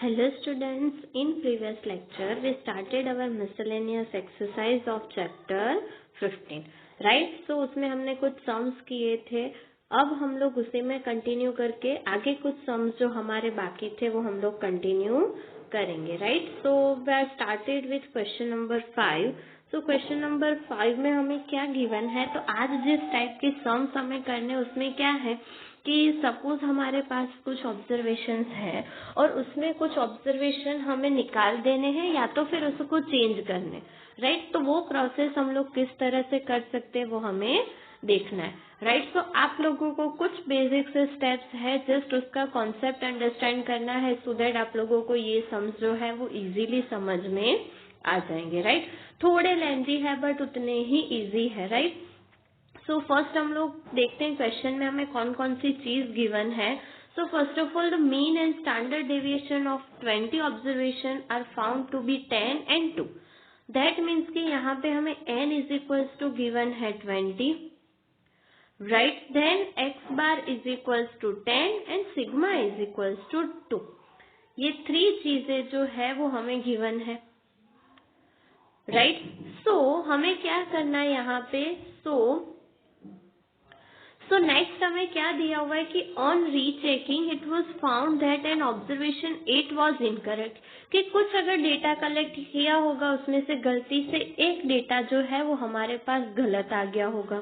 Hello students, in previous lecture we started our miscellaneous exercise of chapter 15, right? So उसमें हमने कुछ sums किए थे. अब हम लोग उसी में कंटिन्यू करके आगे कुछ sums जो हमारे बाकी थे वो हम लोग कंटिन्यू करेंगे, right? So we started with question number 5. So question number 5 में हमें क्या given है, तो आज जिस टाइप के sums हमें करने उसमें क्या है कि सपोज हमारे पास कुछ ऑब्जर्वेशंस हैं और उसमें कुछ ऑब्जर्वेशन हमें निकाल देने हैं या तो फिर उसको चेंज करने, राइट? तो वो प्रोसेस हम लोग किस तरह से कर सकते हैं वो हमें देखना है, राइट? तो आप लोगों को कुछ बेसिक से स्टेप्स है, जस्ट उसका कॉन्सेप्ट अंडरस्टैंड करना है सो दैट आप लोगों को ये सम्स जो है वो इजीली समझ में आ जाएंगे, राइट? थोड़े लेंथी है बट उतने ही इजी है, राइट? सो फर्स्ट हम लोग देखते हैं क्वेश्चन में हमें कौन कौन सी चीज गिवन है. So first of all the mean and standard deviation of 20 observation are found to be 10 and 2. That means कि यहाँ पे हमें n is equals to given है 20, right? Then x bar is equals to 10 and sigma is equals to 2. ये 3 चीजें जो है वो हमें गिवन है, राइट? सो हमें क्या करना है यहाँ पे. सो नेक्स्ट हमें क्या दिया हुआ है कि on rechecking it was found that an observation 8 was incorrect, कि कुछ अगर डेटा कलेक्ट किया होगा उसमें से गलती से एक डेटा जो है वो हमारे पास गलत आ गया होगा,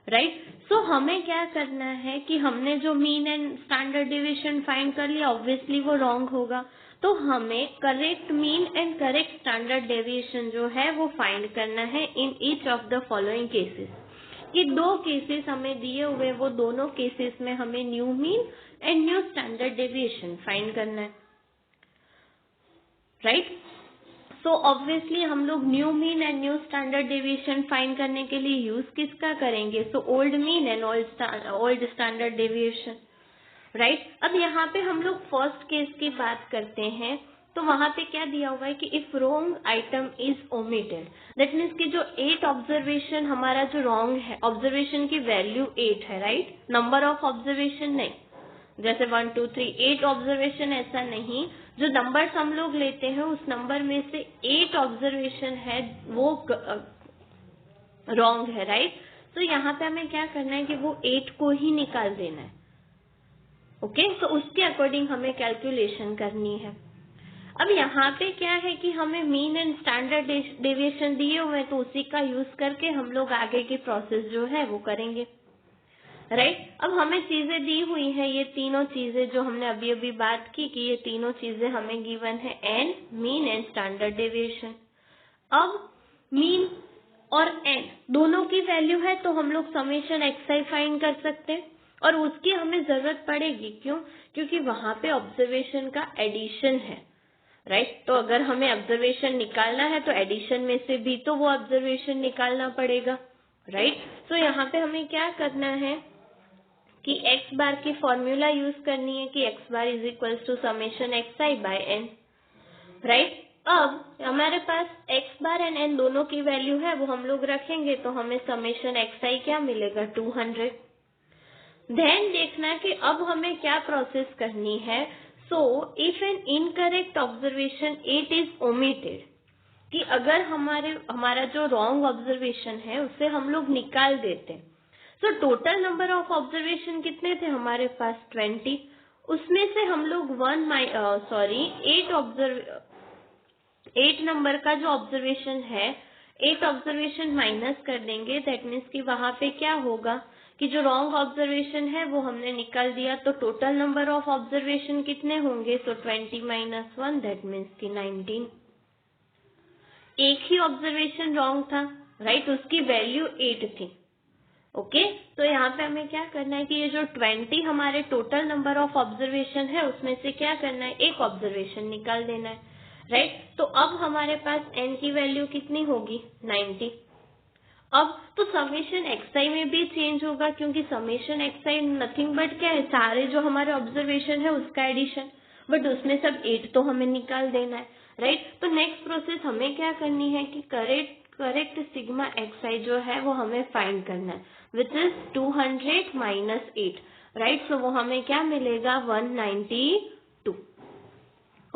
राइट? सो हमें क्या करना है कि हमने जो mean and standard deviation find कर लिया, ऑब्वियसली वो रॉन्ग होगा, तो हमें correct mean and correct standard deviation जो है वो फाइंड करना है in each of the following cases. ये 2 केसेस हमें दिए हुए, वो दोनों केसेस में हमें new mean and new standard deviation find करना है, राइट? सो ऑब्वियसली हम लोग new mean and new standard deviation find करने के लिए यूज किसका करेंगे? So old mean and old standard deviation, right? अब यहाँ पे हम लोग फर्स्ट केस की बात करते हैं, तो वहां पे क्या दिया हुआ है कि if wrong item is omitted, that means कि जो 8 ऑब्जर्वेशन हमारा जो रॉन्ग है, ऑब्जर्वेशन की वैल्यू 8 है, राइट? नंबर ऑफ ऑब्जर्वेशन नहीं, जैसे 1 2 3 8 ऑब्जर्वेशन ऐसा नहीं, जो नंबर्स हम लोग लेते हैं उस नंबर में से 8 ऑब्जर्वेशन है वो रॉन्ग है, राइट? तो यहाँ पे हमें क्या करना है कि वो 8 को ही निकाल देना है, ओके? तो उसके अकॉर्डिंग हमें कैलकुलेशन करनी है. अब यहाँ पे क्या है कि हमें मीन एंड स्टैंडर्ड डेविएशन दिए हुए हैं, तो उसी का यूज करके हम लोग आगे की प्रोसेस जो है वो करेंगे, राइट? अब हमें चीजें दी हुई हैं, ये तीनों चीजें जो हमने अभी अभी बात की कि ये तीनों चीजें हमें गिवन है, N, mean and standard deviation. अब मीन और एन दोनों की वैल्यू है तो हम लोग समेशन एक्सआई फाइंड कर सकते हैं, और उसकी हमें जरूरत पड़ेगी. क्यों? क्योंकि वहां पे ऑब्जर्वेशन का एडिशन है, राइट? तो अगर हमें ऑब्जर्वेशन निकालना है तो एडिशन में से भी तो वो ऑब्जर्वेशन निकालना पड़ेगा, राइट? तो यहाँ पे हमें क्या करना है कि एक्स बार की फॉर्मूला यूज करनी है कि X bar is equals to summation x I by N, right? अब हमारे पास एक्स बार एंड एन दोनों की वैल्यू है वो हम लोग रखेंगे, तो हमें समेशन एक्स आई क्या मिलेगा? 200. देन देखना कि अब हमें क्या प्रोसेस करनी है. So if an incorrect observation 8 is omitted, कि अगर हमारा जो रॉन्ग ऑब्जर्वेशन है उसे हम लोग निकाल देते हैं, so total number of observation कितने थे हमारे पास? 20. उसमें से हम लोग 8 नंबर का जो ऑब्जर्वेशन है, 8 ऑब्जर्वेशन माइनस कर देंगे. दैट मीन्स कि वहां पे क्या होगा कि जो रॉन्ग ऑब्जर्वेशन है वो हमने निकाल दिया, तो टोटल नंबर ऑफ ऑब्जर्वेशन कितने होंगे? सो 20 - 1 दैट मीन्स कि 19. एक ही ऑब्जर्वेशन रॉन्ग था, राइट? उसकी वैल्यू 8 थी, ओके? तो यहाँ पे हमें क्या करना है कि ये जो 20 हमारे टोटल नंबर ऑफ ऑब्जर्वेशन है उसमें से क्या करना है? एक ऑब्जर्वेशन निकाल देना है, राइट? तो अब हमारे पास n की वैल्यू कितनी होगी? 90. अब तो समेशन एक्सआई में भी चेंज होगा, क्योंकि समेशन एक्सआई नथिंग बट क्या है? सारे जो हमारे ऑब्जर्वेशन है उसका एडिशन, बट उसमें सब 8 तो हमें निकाल देना है, राइट? तो नेक्स्ट प्रोसेस हमें क्या करनी है कि करेक्ट सिग्मा एक्सआई जो है वो हमें फाइंड करना है, विच इज 200 - 8, राइट? सो वो हमें क्या मिलेगा? 192,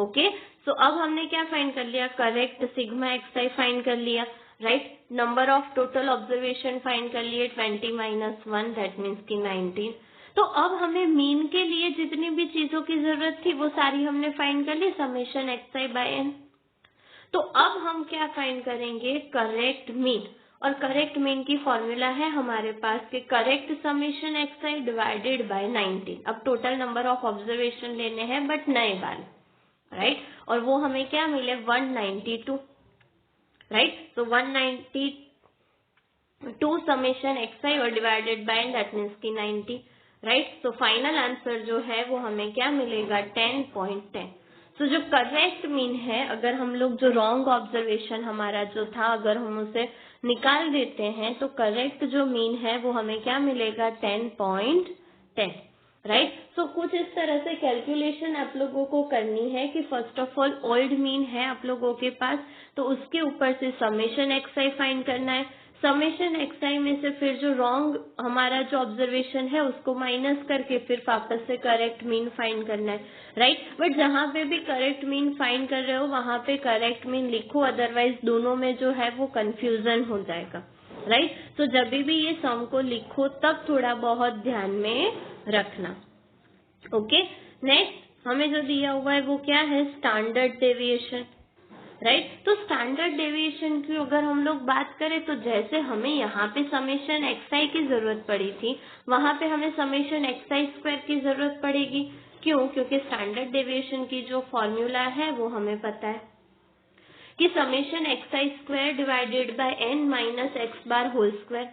ओके, सो अब हमने क्या फाइंड कर लिया, करेक्ट सिग्मा xi फाइंड कर लिया, right. Number of total observation find कर लिए 20 - 1, दैट मीन्स की 19। तो अब हमें मीन के लिए जितनी भी चीजों की जरूरत थी वो सारी हमने फाइंड कर ली, समेशन xi/n। तो अब हम क्या फाइंड करेंगे, करेक्ट मीन, और करेक्ट मीन की फॉर्मूला है हमारे पास के correct summation xi divided by 19। अब टोटल नंबर ऑफ ऑब्जर्वेशन लेने हैं बट नए वाले, राइट, और वो हमें क्या मिले 192, राइट। तो 192 समेशन xi और डिवाइडेड बाय दैट मीन्स की 90, राइट। तो फाइनल आंसर जो है वो हमें क्या मिलेगा 10.10। तो जो करेक्ट मीन है, अगर हम लोग जो रॉन्ग ऑब्जर्वेशन हमारा जो था अगर हम उसे निकाल देते हैं तो करेक्ट जो मीन है वो हमें क्या मिलेगा 10.10, राइट। सो कुछ इस तरह से कैलकुलेशन आप लोगों को करनी है कि first of all old mean है आप लोगों के पास, तो उसके ऊपर से समेशन xi फाइंड करना है, समेशन xi में से फिर जो रॉन्ग हमारा जो ऑब्जर्वेशन है उसको माइनस करके फिर वापस से करेक्ट मीन फाइंड करना है, राइट। बट जहां पे भी करेक्ट मीन फाइंड कर रहे हो वहां पे करेक्ट मीन लिखो, अदरवाइज दोनों में जो है वो कंफ्यूजन हो जाएगा, राइट। तो जब भी ये सम को लिखो तब थोड़ा बहुत ध्यान में रखना। ओके, नेक्स्ट हमें जो दिया हुआ है वो क्या है, स्टैंडर्ड डेविएशन, राइट। तो स्टैंडर्ड डेविएशन की अगर हम लोग बात करें तो जैसे हमें यहाँ पे समेशन xi की जरूरत पड़ी थी वहां पे हमें समेशन xi² की जरूरत पड़ेगी। क्यों? क्योंकि स्टैंडर्ड डेविएशन की जो फॉर्मूला है वो हमें पता है कि summation xi² divided by n minus x bar whole square,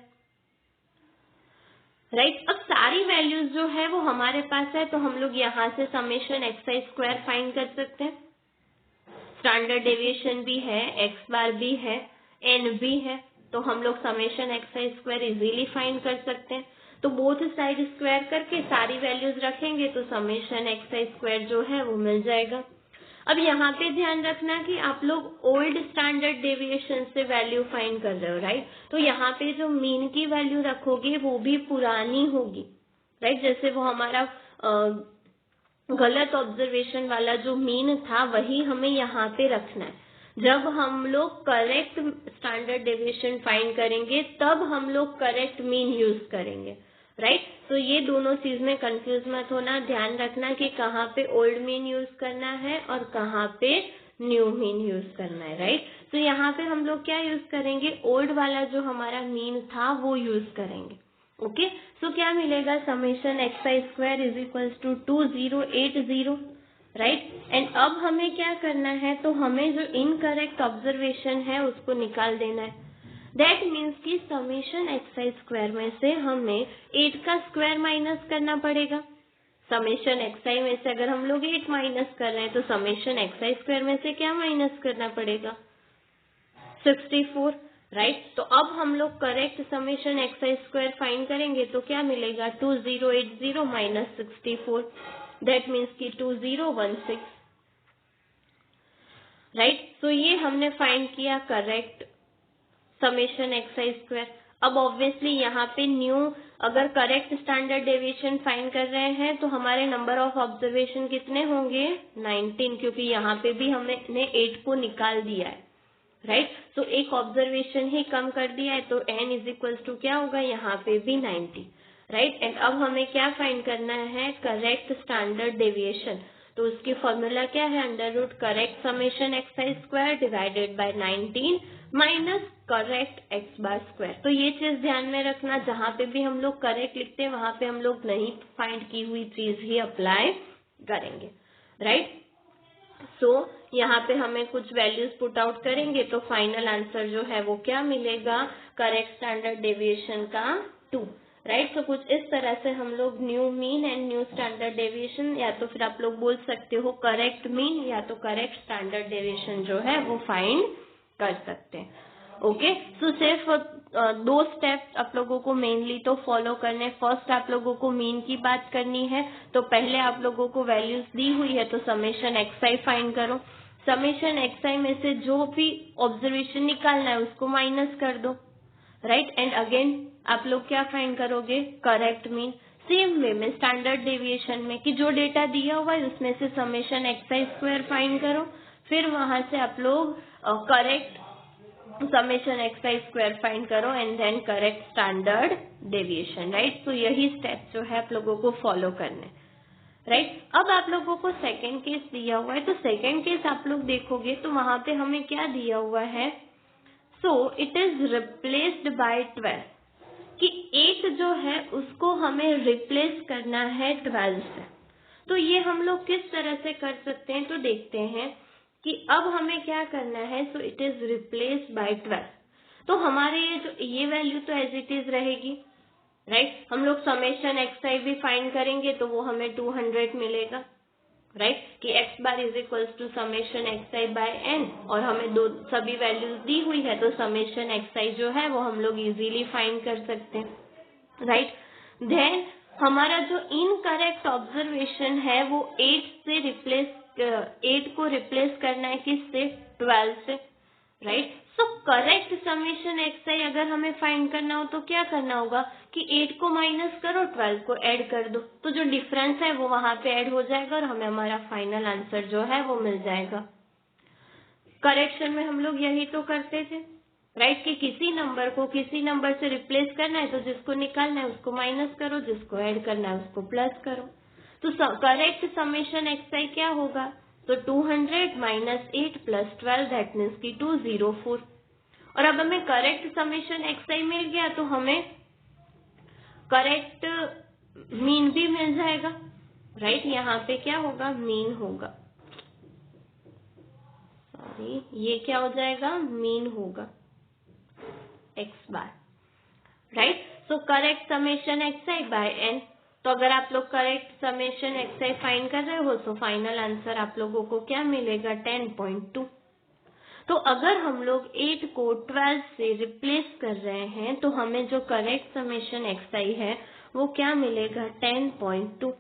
right. अब सारी वैल्यूज जो है वो हमारे पास है तो हम लोग यहाँ से समेशन xi² फाइंड कर सकते हैं। स्टैंडर्ड डेविएशन भी है, x बार भी है, n भी है, तो हम लोग समेशन xi² इजीली फाइंड कर सकते हैं। तो बोथ साइड स्क्वायर करके सारी वैल्यूज रखेंगे तो समेशन xi² जो है वो मिल जाएगा। अब यहाँ पे ध्यान रखना कि आप लोग ओल्ड स्टैंडर्ड डेविएशन से वैल्यू फाइंड कर रहे हो, राइट। तो यहाँ पे जो मीन की वैल्यू रखोगे वो भी पुरानी होगी, राइट। जैसे वो हमारा गलत ऑब्जर्वेशन वाला जो मीन था वही हमें यहाँ पे रखना है। जब हम लोग करेक्ट स्टैंडर्ड डेविएशन फाइंड करेंगे तब हम लोग करेक्ट मीन यूज करेंगे, राइट। तो ये दोनों चीज में कंफ्यूज मत होना, ध्यान रखना कि कहाँ पे ओल्ड मीन यूज करना है और कहाँ पे न्यू मीन यूज करना है, राइट। तो यहाँ पे हम लोग क्या यूज करेंगे, ओल्ड वाला जो हमारा मीन था वो यूज करेंगे। ओके, सो क्या मिलेगा, summation xi² is equals to 2080, right. And अब हमें क्या करना है, तो हमें जो इनकरेक्ट ऑब्जर्वेशन है उसको निकाल देना है। दैट मीन्स कि समेशन xi² में से हमें 8 का स्क्वायर माइनस करना पड़ेगा। समेशन xi में से अगर हम लोग 8 माइनस कर रहे हैं तो समेशन xi² में से क्या माइनस करना पड़ेगा, 64, राइट। तो अब हम लोग करेक्ट समेशन xi² फाइंड करेंगे तो क्या मिलेगा 2080 माइनस 64, दैट मीन्स की 2016, राइट। तो ये हमने फाइंड किया करेक्ट समेशन xi²। अब ऑब्वियसली यहाँ पे न्यू अगर करेक्ट स्टैंडर्ड डेविएशन फाइंड कर रहे हैं तो हमारे नंबर ऑफ ऑब्जर्वेशन कितने होंगे 19, क्योंकि यहाँ पे भी हमने 8 को निकाल दिया है, राइट। तो एक ऑब्जर्वेशन ही कम कर दिया है तो n इज इक्वल्स टू क्या होगा, यहाँ पे भी 90, राइट। एंड अब हमें क्या फाइंड करना है, करेक्ट स्टैंडर्ड डेविएशन। तो उसकी फॉर्मूला क्या है, under route correct summation xi² divided bye 19 minus correct x bar square. तो ये चीज ध्यान में रखना, जहां पे भी हम लोग करेक्ट लिखते हैं वहां पे हम लोग नहीं फाइंड की हुई चीज ही अप्लाई करेंगे, राइट। सो यहाँ पे हमें कुछ वैल्यूज पुट आउट करेंगे तो फाइनल आंसर जो है वो क्या मिलेगा, करेक्ट स्टैंडर्ड डेविएशन का 2, राइट। तो कुछ इस तरह से हम लोग new mean and new standard deviation, या तो फिर आप लोग बोल सकते हो करेक्ट मीन या तो करेक्ट स्टैंडर्ड डेविएशन जो है वो फाइंड कर सकते हैं। ओके, सो सिर्फ 2 स्टेप्स आप लोगों को मेनली तो फॉलो करने। फर्स्ट आप लोगों को मीन की बात करनी है, तो पहले आप लोगों को वैल्यूज दी हुई है तो समेशन xi फाइंड करो। समेशन xi में से जो भी ऑब्जर्वेशन निकालना है उसको माइनस कर दो, राइट। एंड अगेन आप लोग क्या फाइंड करोगे, करेक्ट मीन। सेम वे में स्टैंडर्ड डेविएशन में कि जो डेटा दिया हुआ है उसमें से समेशन एक्स स्क्वायर फाइंड करो, फिर वहां से आप लोग correct summation x square find करो and then correct standard deviation, right. तो यही स्टेप जो है आप लोगों को फॉलो करने, राइट। अब आप लोगों को सेकेंड केस दिया हुआ है, तो सेकेंड केस आप लोग देखोगे तो वहां पे हमें क्या दिया हुआ है, so it is replaced by 12 कि 8 जो है उसको हमें रिप्लेस करना है 12 से। तो ये हम लोग किस तरह से कर सकते हैं, तो देखते हैं कि अब हमें क्या करना है। So it is replaced by 12, तो हमारे ये वैल्यू तो एज इट इज रहेगी, राइट। हम लोग समेशन एक्स आई भी फाइंड करेंगे तो वो हमें 200 मिलेगा, राइट, कि X bar is equals to summation x I by N, और हमें दो सभी वैल्यूज दी हुई है तो समेशन एक्स आई जो है वो हम लोग इजीली फाइंड कर सकते हैं, राइट। देन हमारा जो इनकरेक्ट ऑब्जर्वेशन है वो 8 को रिप्लेस करना है किससे, 12 से, right. So correct summation x i अगर हमें फाइंड करना हो तो क्या करना होगा कि 8 को माइनस करो, 12 को ऐड कर दो, तो जो डिफरेंस है वो वहां पे ऐड हो जाएगा और हमें हमारा फाइनल आंसर जो है वो मिल जाएगा। करेक्शन में हम लोग यही तो करते थे, राइट, कि किसी नंबर को किसी नंबर से रिप्लेस करना है तो जिसको निकालना है उसको माइनस करो, जिसको ऐड करना है उसको प्लस करो। तो करेक्ट समेशन एक्स आई क्या होगा, तो 200 माइनस 8 प्लस 12 दैट मीन्स की 204। और अब हमें करेक्ट समेशन एक्स आई मिल गया तो हमें करेक्ट मीन भी मिल जाएगा, राइट। यहाँ पे क्या होगा, मीन होगा, सॉरी ये क्या हो जाएगा, मीन होगा x bar, right. So correct summation x I by n, तो अगर आप लोग correct summation x i find कर रहे हो तो फाइनल आंसर आप लोगों को क्या मिलेगा, 10.2। तो अगर हम लोग 8 को 12 से रिप्लेस कर रहे हैं तो हमें जो करेक्ट समेशन एक्स आई है वो क्या मिलेगा, 10.2,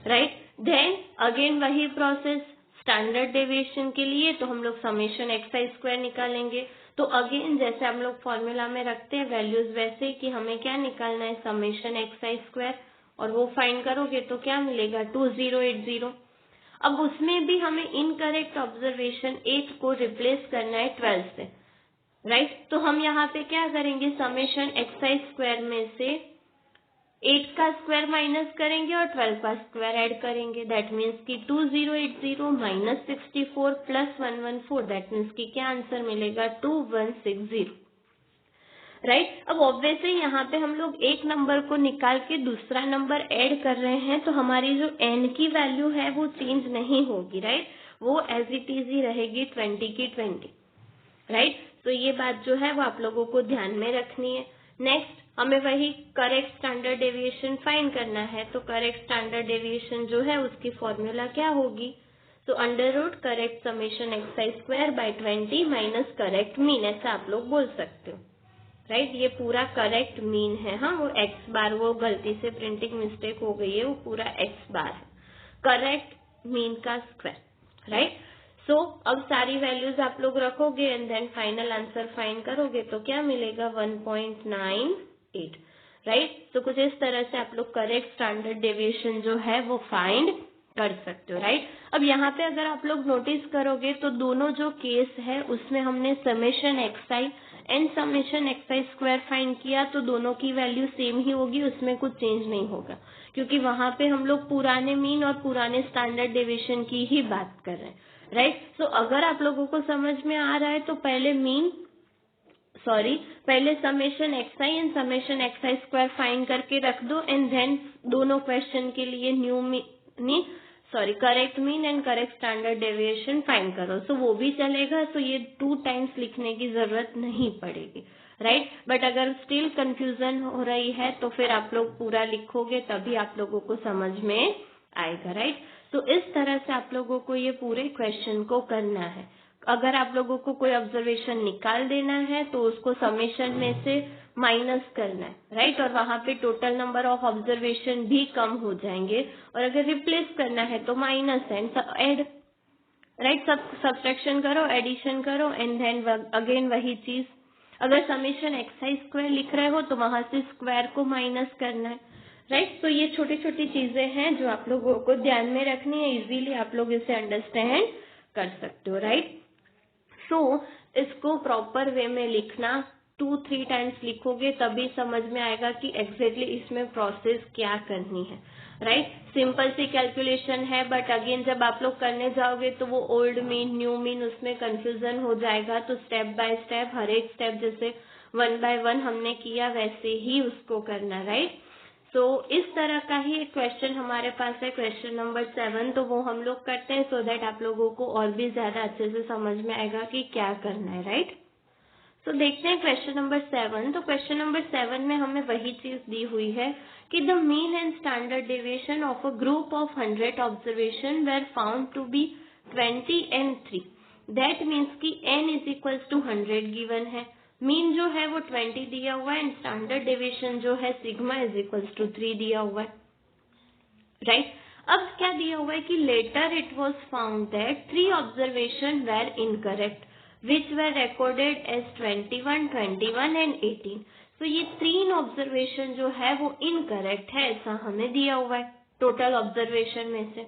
राइट। देन अगेन वही प्रोसेस स्टैंडर्ड डेविएशन के लिए, तो हम लोग समेशन एक्स आई स्क्वायर निकालेंगे। तो अगेन जैसे हम लोग फॉर्मूला में रखते हैं वैल्यूज वैसे कि हमें क्या निकालना है, समेशन एक्स आई स्क्वायर, और वो फाइंड करोगे तो क्या मिलेगा, 2080। अब उसमें भी हमें इनकरेक्ट ऑब्जर्वेशन 8 को रिप्लेस करना है 12 से, राइट। तो हम यहाँ पे क्या करेंगे, समेशन एक्स आई स्क्वायर में से 8 का स्क्वायर माइनस करेंगे और 12 का स्क्वायर ऐड करेंगे, दैट मीन्स की 2080 माइनस 64 प्लस 114, दैट मीन्स की क्या आंसर मिलेगा, 2160, राइट। अब ऑब्वियसली यहाँ पे हम लोग एक नंबर को निकाल के दूसरा नंबर ऐड कर रहे हैं तो हमारी जो n की वैल्यू है वो चेंज नहीं होगी, राइट, वो एज इट इज ही रहेगी 20 की 20, राइट। तो ये बात जो है वो आप लोगों को ध्यान में रखनी है। नेक्स्ट हमें वही करेक्ट स्टैंडर्ड डेविएशन फाइंड करना है, तो करेक्ट स्टैंडर्ड डेविएशन जो है उसकी फॉर्मूला क्या होगी, तो under route correct summation x I square by 20 minus correct mean, ऐसा आप लोग बोल सकते हो, राइट। ये पूरा करेक्ट मीन है, हाँ वो एक्स बार, वो गलती से प्रिंटिंग मिस्टेक हो गई है, वो पूरा एक्स बार है, करेक्ट मीन का स्क्वायर, राइट। सो अब सारी वैल्यूज आप लोग रखोगे and then final answer find करोगे तो क्या मिलेगा, 1.98, राइट। तो कुछ इस तरह से आप लोग करेक्ट स्टैंडर्ड डेविएशन जो है वो फाइंड कर सकते हो, राइट। अब यहाँ पे अगर आप लोग नोटिस करोगे तो दोनों जो केस है उसमें हमने summation x I and summation x I square find किया, तो दोनों की वैल्यू सेम ही होगी, उसमें कुछ चेंज नहीं होगा, क्योंकि वहां पे हम लोग पुराने मीन और पुराने स्टैंडर्ड डेविएशन की ही बात कर रहे हैं, राइट। सो अगर आप लोगों को समझ में आ रहा है तो पहले summation x I and summation x I square find करके रख दो एंड देन दोनों क्वेश्चन के लिए correct mean and correct standard deviation find करो, सो वो भी चलेगा। सो ये 2 टाइम्स लिखने की जरूरत नहीं पड़ेगी, राइट। बट अगर स्टिल कंफ्यूजन हो रही है तो फिर आप लोग पूरा लिखोगे तभी आप लोगों को समझ में आएगा, राइट। तो इस तरह से आप लोगों को ये पूरे क्वेश्चन को करना है। अगर आप लोगों को कोई ऑब्जर्वेशन निकाल देना है तो उसको समेशन में से माइनस करना है, राइट, और वहां पे टोटल नंबर ऑफ ऑब्जर्वेशन भी कम हो जाएंगे, और अगर रिप्लेस करना है तो minus and add, right, subtraction करो, एडिशन करो एंड देन अगेन वही चीज। अगर समेशन एक्स आई स्क्वायर लिख रहे हो तो वहां से स्क्वायर को माइनस करना है, राइट। तो ये छोटी छोटी चीजें हैं जो आप लोगों को ध्यान में रखनी है, इजीली आप लोग इसे अंडरस्टैंड कर सकते हो, राइट। सो इसको प्रॉपर वे में लिखना, 2-3 टाइम्स लिखोगे तभी समझ में आएगा कि एग्जैक्टली इसमें प्रोसेस क्या करनी है, राइट। सिंपल सी कैलकुलेशन है, बट अगेन जब आप लोग करने जाओगे तो वो ओल्ड मीन न्यू मीन उसमें कंफ्यूजन हो जाएगा। तो स्टेप बाय स्टेप, हर एक स्टेप जैसे 1 बाय 1 हमने किया वैसे ही उसको करना, राइट। सो इस तरह का ही एक क्वेश्चन हमारे पास है, क्वेश्चन नंबर 7। तो वो हम लोग करते हैं सो दैट आप लोगों को और भी ज्यादा अच्छे से समझ में आएगा कि क्या करना है, राइट। तो देखते हैं क्वेश्चन नंबर 7। तो क्वेश्चन नंबर 7 में हमें वही चीज दी हुई है कि the mean and standard deviation of a group of 100 observation were found to be 20 and 3। That means कि n is equal to 100 given है, मीन जो है वो 20 दिया हुआ है एंड स्टैंडर्ड डेविएशन जो है सिग्मा इज इक्वल टू 3 दिया हुआ है, राइट। अब क्या दिया हुआ है कि later it was found that 3 observation were incorrect which were recorded as 21, 21 and 18। तो ये 3 ऑब्जर्वेशन जो है वो इनकरेक्ट है, ऐसा हमें दिया हुआ है टोटल ऑब्जर्वेशन में से।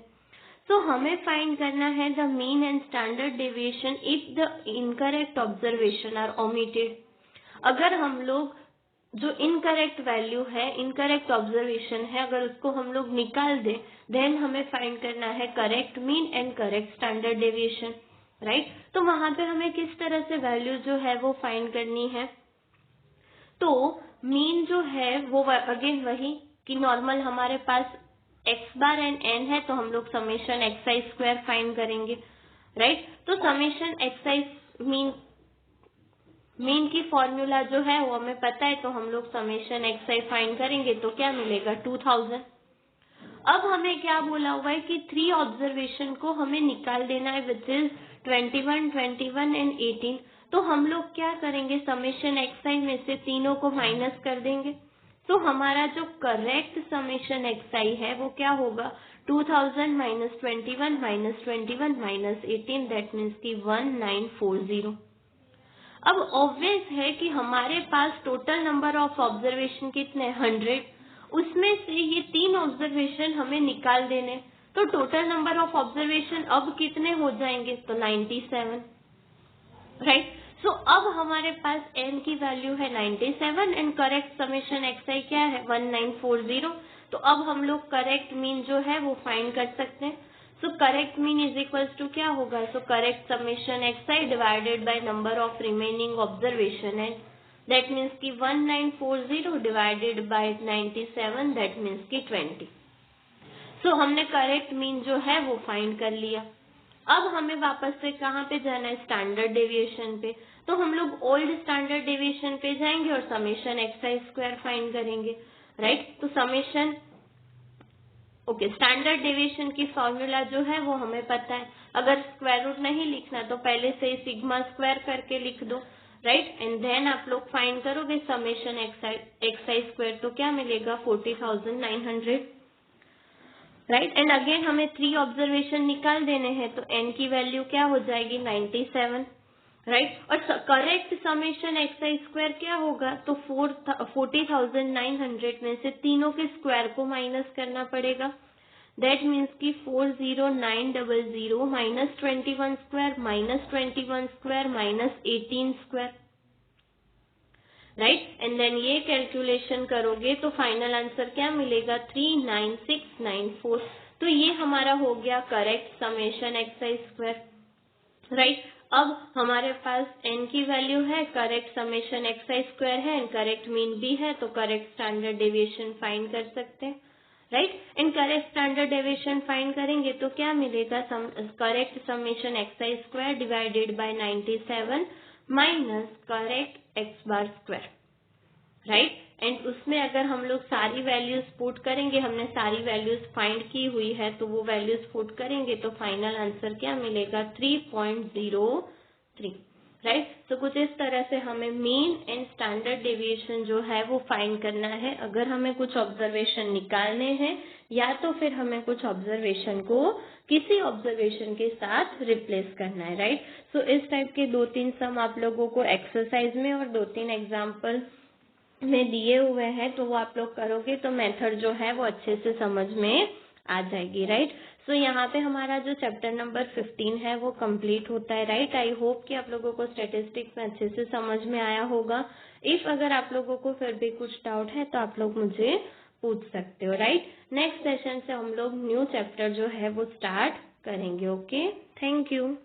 तो हमें फाइंड करना है the mean and standard deviation if the incorrect observation are omitted. अगर हम लोग जो इनकरेक्ट वैल्यू है, इनकरेक्ट ऑब्जर्वेशन है, अगर उसको हम लोग निकाल दें देन हमें फाइंड करना है correct mean and correct standard deviation, right. तो वहां पे हमें किस तरह से वैल्यू जो है वो फाइंड करनी है। तो मीन जो है वो अगेन वही कि नॉर्मल हमारे पास एक्स बार एंड एन है, तो हम लोग समेशन एक्स आई स्क्वायर फाइंड करेंगे, राइट। तो समेशन एक्स आई मीन की फॉर्मूला जो है वो हमें पता है, तो हम लोग समेशन एक्स आई फाइंड करेंगे तो क्या मिलेगा 2000। अब हमें क्या बोला हुआ है कि 3 ऑब्जर्वेशन को हमें निकाल देना है विच इज 21, 21 एंड 18। तो हम लोग क्या करेंगे, समेशन एक्स आई में से तीनों को माइनस कर देंगे। तो हमारा जो करेक्ट समेशन एक्स आई है वो क्या होगा, 2000 minus 21 minus 21 minus 18 that means की 1940। अब ऑब्वियस है कि हमारे पास टोटल नंबर ऑफ ऑब्जर्वेशन कितने 100, उसमें से ये 3 ऑब्जर्वेशन हमें निकाल देने। तो टोटल नंबर ऑफ ऑब्जर्वेशन अब कितने हो जाएंगे, तो 97, राइट। सो अब हमारे पास n की वैल्यू है 97 एंड करेक्ट समेशन एक्स आई क्या है 1940। तो अब हम लोग करेक्ट मीन जो है वो फाइंड कर सकते हैं। So correct mean is equals to क्या होगा, so correct summation x I divided by number of remaining observation है, दैट मीन्स की 1940 डिवाइडेड बाय 97 दैट मीन्स की 20। सो हमने करेक्ट मीन जो है वो फाइंड कर लिया। अब हमें वापस से कहाँ पे जाना है, स्टैंडर्ड डेविएशन पे। तो हम लोग ओल्ड स्टैंडर्ड डेविएशन पे जाएंगे और समेशन एक्स आई स्क्वायर फाइंड करेंगे, राइट। तो समेशन स्टैंडर्ड डेविएशन की फॉर्मूला जो है वो हमें पता है। अगर स्क्वायर रूट नहीं लिखना तो पहले से ही सिग्मा स्क्वायर करके लिख दो, राइट। एंड देन आप लोग फाइंड करोगे समेशन एक्स आई स्क्वायर, तो क्या मिलेगा 40,900, राइट। एंड अगेन हमें 3 ऑब्जर्वेशन निकाल देने हैं, तो n की वैल्यू क्या हो जाएगी 97, राइट। और करेक्ट समेशन एक्स आई स्क्वायर क्या होगा, तो 40,900 में से तीनों के स्क्वायर को माइनस करना पड़ेगा, दैट मीन्स की 40900 minus 21 square minus 21 square minus 18 square, right. And then ये कैलकुलेशन करोगे तो फाइनल आंसर क्या मिलेगा 39694। तो ये हमारा हो गया करेक्ट समेशन एक्स आई स्क्वायर, राइट। अब हमारे पास n की वैल्यू है, करेक्ट समेशन एक्स आई स्क्वायर है एंड करेक्ट मीन भी है, तो करेक्ट स्टैंडर्ड डेविएशन फाइंड कर सकते हैं, right. And correct standard deviation find करेंगे तो क्या मिलेगा, correct summation x I square divided by 97 minus correct x bar square, right. And उसमें अगर हम लोग सारी वैल्यूज पुट करेंगे, हमने सारी वैल्यूज फाइंड की हुई है, तो वो वैल्यूज पुट करेंगे तो फाइनल आंसर क्या मिलेगा 3.03, राइट। तो कुछ इस तरह से हमें मीन एंड स्टैंडर्ड डेविएशन जो है वो फाइंड करना है, अगर हमें कुछ ऑब्जर्वेशन निकालने हैं या तो फिर हमें कुछ ऑब्जर्वेशन को किसी ऑब्जर्वेशन के साथ रिप्लेस करना है, राइट। सो इस टाइप के 2-3 सम आप लोगों को एक्सरसाइज में और 2-3 एग्जाम्पल में दिए हुए हैं, तो वो आप लोग करोगे तो मेथड जो है वो अच्छे से समझ में आ जाएगी, राइट। सो यहाँ पे हमारा जो चैप्टर नंबर 15 है वो कंप्लीट होता है, राइट। आई होप कि आप लोगों को स्टैटिस्टिक्स में अच्छे से समझ में आया होगा। इफ अगर आप लोगों को फिर भी कुछ डाउट है तो आप लोग मुझे पूछ सकते हो, राइट। नेक्स्ट सेशन से हम लोग न्यू चैप्टर जो है वो स्टार्ट करेंगे। Okay, thank you.